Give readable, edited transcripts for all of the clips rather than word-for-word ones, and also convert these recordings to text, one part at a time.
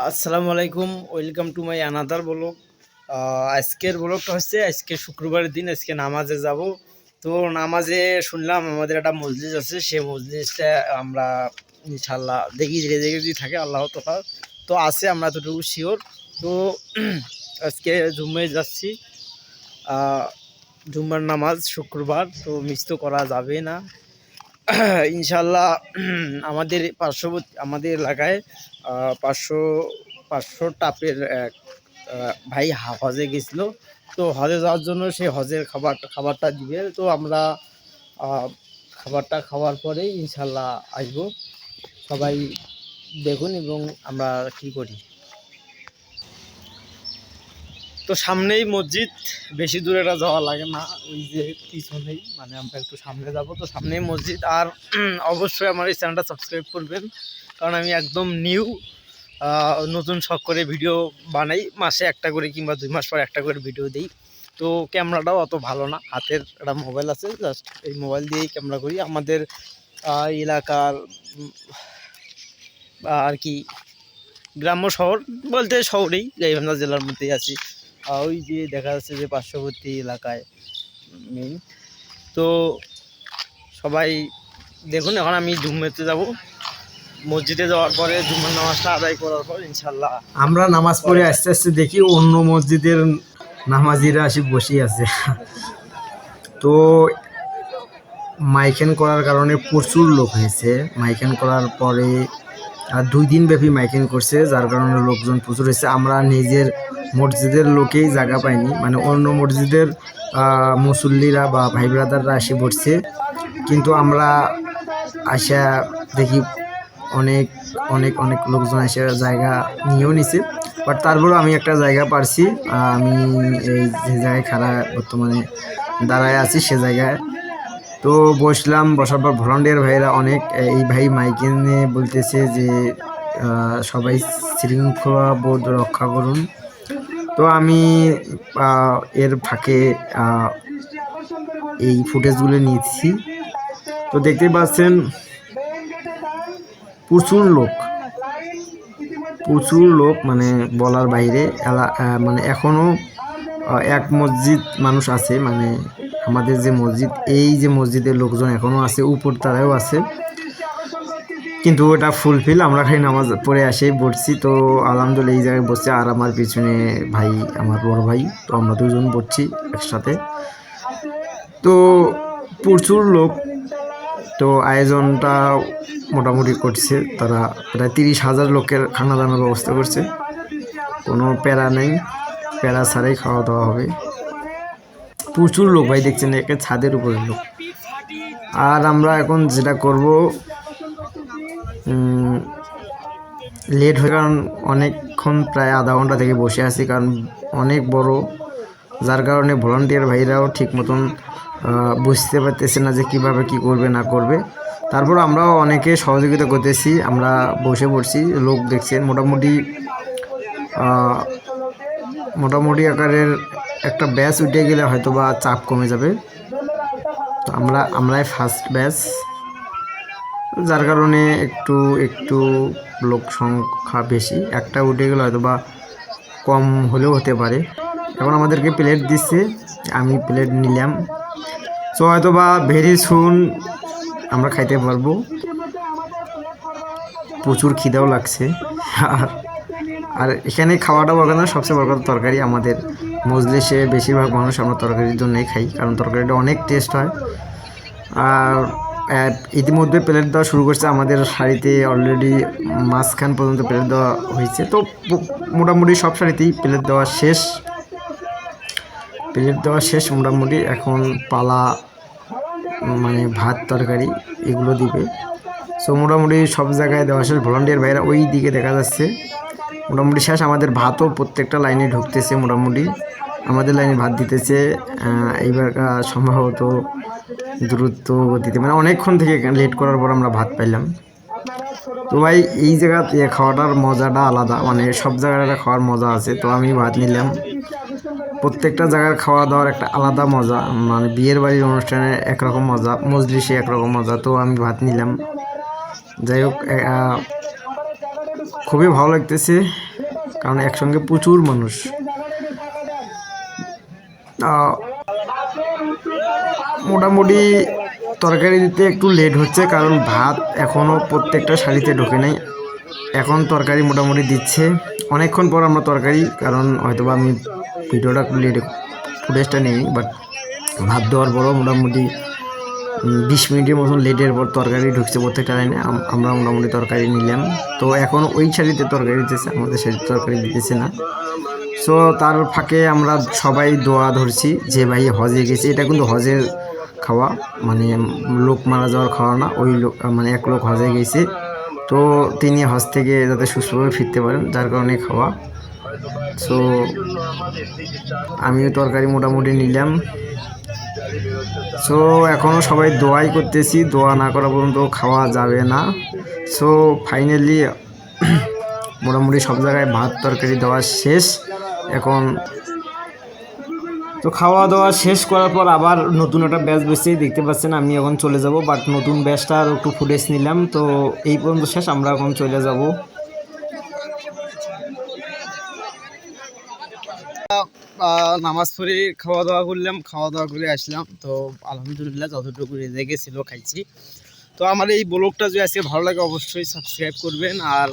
আসসালামু আলাইকুম, welcome to my another blog. আজকের ব্লগটা হচ্ছে আজকে শুক্রবারের দিন, আজকে নামাজে যাব। তো নামাজে শুনলাম আমাদের একটা মসজিদ আছে, সেই মসজিদটা আমরা ইনশাল্লাহ দেখি রেজে যদি থাকে আল্লাহ তাআলা তো আছে, আমরা এতটুকু শিওর। তো আজকে জুম্মে যাচ্ছি, জুম্মার নামাজ শুক্রবার, তো মিস তো করা যাবে না ইনশাল্লাহ। আমাদের পার্শ্ববর্তী আমাদের এলাকায় 500 টাপের এক ভাই হজে গেছিলো। তো হজে যাওয়ার জন্য সে হজের খাবারটা দিবে। তো আমরা খাবারটা খাওয়ার পরে ইনশাল্লাহ আসবো। সবাই দেখুন এবং আমরা কি করি। তো সামনেই মসজিদ, বেশি দূরে এটা যাওয়া লাগে না, ওই যে পিছনেই, মানে আমরা একটু সামনে যাব। তো সামনেই মসজিদ। আর অবশ্যই আমার এই চ্যানেলটা সাবস্ক্রাইব করবেন, কারণ আমি একদম নিউ, নতুন শখ করে ভিডিও বানাই। মাসে একটা করে কিংবা 2 মাস পর একটা করে ভিডিও দিই। তো ক্যামেরাটাও অত ভালো না, হাতের একটা মোবাইল আছে, জাস্ট এই মোবাইল দিয়েই ক্যামেরা করি। আমাদের এলাকার আর কি গ্রাম্য শহর বলতে শহরেই, গাইবান্ধা জেলার মধ্যেই আছি। ওই যে দেখা যাচ্ছে যে পার্শ্ববর্তী এলাকায় মেইন। তো সবাই দেখুন, এখন আমি জুম্মেতে যাব। মসজিদে যাওয়ার পরে জুম্মার নামাজটা আদায় করার পর ইনশাল্লাহ আমরা নামাজ পড়ে আস্তে আস্তে দেখি অন্য মসজিদের নামাজিরা আসি বসে আছে। তো মাইকেন করার কারণে প্রচুর লোক হয়েছে। মাইকেন করার পরে 2 দিন ব্যাপী মাইকেন করছে, যার কারণে লোকজন প্রচুর হয়েছে। আমরা নিজের মসজিদের লোকেই জায়গা পাইনি, মানে অন্য মসজিদের মুসল্লিরা বা ভাই ব্রাদাররা আসি পড়ছে, কিন্তু আমরা আসা দেখি অনেক অনেক অনেক লোকজন এসে জায়গা নিয়েও নিছে। বাট তারপরেও আমি একটা জায়গা পারছি। আমি এই যে জায়গায় বর্তমানে দাঁড়ায় আছি সে জায়গায় তো বসলাম। বসার পর ভলান্টিয়ার ভাইরা অনেক, এই ভাই মাইকে নিয়ে বলতেছে যে সবাই শৃঙ্খলা বোধ রক্ষা করুন। তো আমি এর ফাঁকে এই ফুটেজগুলো নিচ্ছি। তো দেখতেই পাচ্ছেন প্রচুর লোক, মানে বলার বাইরে। মানে এখনও এক মসজিদ মানুষ আছে, মানে আমাদের যে মসজিদ, এই যে মসজিদের লোকজন এখনও আছে, উপর তারাও আছে, কিন্তু ওটা ফুলফিল। আমরা খালি নামাজ পড়ে আসেই বসছি। তো আলহামদুলিল্লাহ এই জায়গায় বসছে, আর আমার পিছনে ভাই, আমার বড় ভাই, তো আমরা দুজন বসছি একসাথে। তো প্রচুর লোক, তো আয়োজনটা মোটামুটি করছে তারা। প্রায় 30,000 লোকের খানা দানার ব্যবস্থা করছে। কোনো প্যারা নেই, প্যারা ছাড়াই খাওয়া দাওয়া হবে। প্রচুর লোক ভাই, দেখছেন একে ছাদের উপরে লোক। আর আমরা এখন যেটা করব, লেট হয়ে, কারণ অনেকক্ষণ প্রায় আধা ঘন্টা থেকে বসে আছি, কারণ অনেক বড়, যার কারণে ভলান্টিয়ার ভাইরাও ঠিক মতন বুঝতে পারতেছে না যে কিভাবে কি করবে না করবে। তারপর আমরাও অনেকে সহযোগিতা করতেছি, আমরা বসে পড়ছি। লোক দেখছেন মোটামুটি আকারের একটা ব্যাচ উঠে গেলে হয়তো বা চাপ কমে যাবে। তো আমরাই ফার্স্ট ব্যাচ, যার কারণে একটু লোক সংখ্যা বেশি। একটা উঠে গেলে হয়তো বা কম হলেও হতে পারে। এখন আমাদেরকে প্লেট দিচ্ছে, আমি প্লেট নিলাম। তো হয়তো বা ভেরি সুন আমরা খাইতে পারবো। প্রচুর খিদাও লাগছে। আর এখানে খাওয়াটা বড় না, সবচেয়ে বড় কথা তরকারি। আমাদের মজলিসে বেশিরভাগ মানুষ আমরা তরকারির জন্যই খাই, কারণ তরকারিটা অনেক টেস্ট হয়। আর ইতিমধ্যে প্লেট দেওয়া শুরু করছে আমাদের সারিতে, অলরেডি মাঝখান পর্যন্ত প্লেট দেওয়া হয়েছে। তো মোটামুটি সব সারিতেই প্লেট দেওয়া শেষ মোটামুটি। এখন পালা, মানে ভাত তরকারি এগুলো দিবে। সো মোটামুটি সব জায়গায় দেওয়া শেষ। ভলান্টিয়ার ভাইরা ওই দিকে দেখা যাচ্ছে, মোটামুটি শেষ। আমাদের ভাতও প্রত্যেকটা লাইনে ঢুকতেছে, মোটামুটি আমাদের লাইনে ভাত দিতেছে। এইবার সম্ভবত দ্রুত গতিতে, মানে অনেকক্ষণ থেকে লেট করার পর আমরা ভাত পাইলাম। তো ভাই এই জায়গাতে খাওয়াটার মজাটা আলাদা, মানে সব জায়গায় খাওয়ার মজা আছে। তো আমি ভাত নিলাম। প্রত্যেকটা জায়গার খাওয়া দাওয়ার একটা আলাদা মজা, মানে বিয়ের বাড়ির অনুষ্ঠানে একরকম মজা, মজলিসে একরকম মজা। তো আমি ভাত নিলাম। যাই হোক খুবই ভালো লাগতেছে, কারণ একসঙ্গে প্রচুর মানুষ। মোটামুটি তরকারি দিতে একটু লেট হচ্ছে, কারণ ভাত এখনও প্রত্যেকটা শাড়িতে ঢোকে নাই। এখন তরকারি মোটামুটি দিচ্ছে, অনেকক্ষণ পর আমরা তরকারি, কারণ হয়তোবা আমি ভিডিওটা ফুটেজটা নেই, বাট ভাত দেওয়ার পরও মোটামুটি 20 মিনিটের মতন লেটের পর তরকারি ঢুকছে প্রত্যেকটা লাইনে। আমরা মোটামুটি তরকারি নিলাম। তো এখন ওই শাড়িতে তরকারি দিতেছে, আমাদের শাড়িতে তরকারি দিতেছে না। সো তার ফাঁকে আমরা সবাই দোয়া ধরছি যে ভাই হজে গেছে, এটা কিন্তু হজের খাওয়া, মানে লোক মারা যাওয়ার খাওয়া না। ওই লোক মানে এক লোক হজে গেছে, তো তিনি হজ থেকে যাতে সুস্থভাবে ফিরতে পারেন, যার কারণে খাওয়া। সো আমিও তরকারি মোটামুটি নিলাম। সো এখনও সবাই দোয়াই করতেছি, দোয়া না করা পর্যন্ত খাওয়া যাবে না। সো ফাইনালি মোটামুটি সব জায়গায় ভাত তরকারি দেওয়া শেষ। এখন তো খাওয়া দাওয়া শেষ করার পর আবার নতুন একটা ব্যাচ বেসেই দেখতে পাচ্ছেন আমি এখন চলে যাব, বাট নতুন ব্যাচটা আর একটু ফুটেজ নিলাম। তো এই পর্যন্ত শেষ, আমরা এখন চলে যাব। নামাজ পড়ে খাওয়া দাওয়া করলাম, খাওয়া দাওয়া করে আসলাম। তো আলহামদুলিল্লাহ যতটুকু রেজে গেছিল খাইছি। তো আমার এই ব্লগটা যদি আজকে ভালো লাগে অবশ্যই সাবস্ক্রাইব করবেন, আর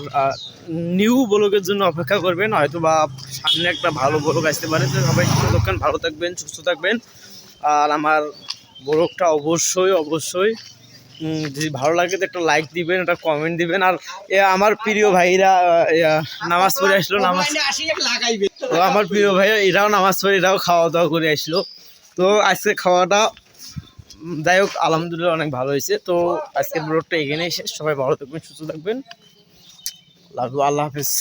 নিউ ব্লগের জন্য অপেক্ষা করবেন। হয়তো বা সামনে একটা ভালো ব্লগ আসতে পারে। তো সবাই ভালো থাকবেন, সুস্থ থাকবেন। আর আমার ব্লগটা অবশ্যই যদি ভালো লাগে তো একটা লাইক দিবেন, একটা কমেন্ট দিবেন। আর আমার প্রিয় ভাইরা নামাজ পড়ে আসলো, তো আমার প্রিয় ভাইরা এরাও নামাজ পড়ে, এরাও খাওয়া দাওয়া করে আসলো। তো আজকে খাওয়াটা যাই হোক আলহামদুলিল্লাহ অনেক ভালো হয়েছে। তো আজকের ব্লগটা এখানেই শেষ। সবাই ভালো থাকবেন, সুস্থ থাকবেন। আল্লাহ হাফেজ।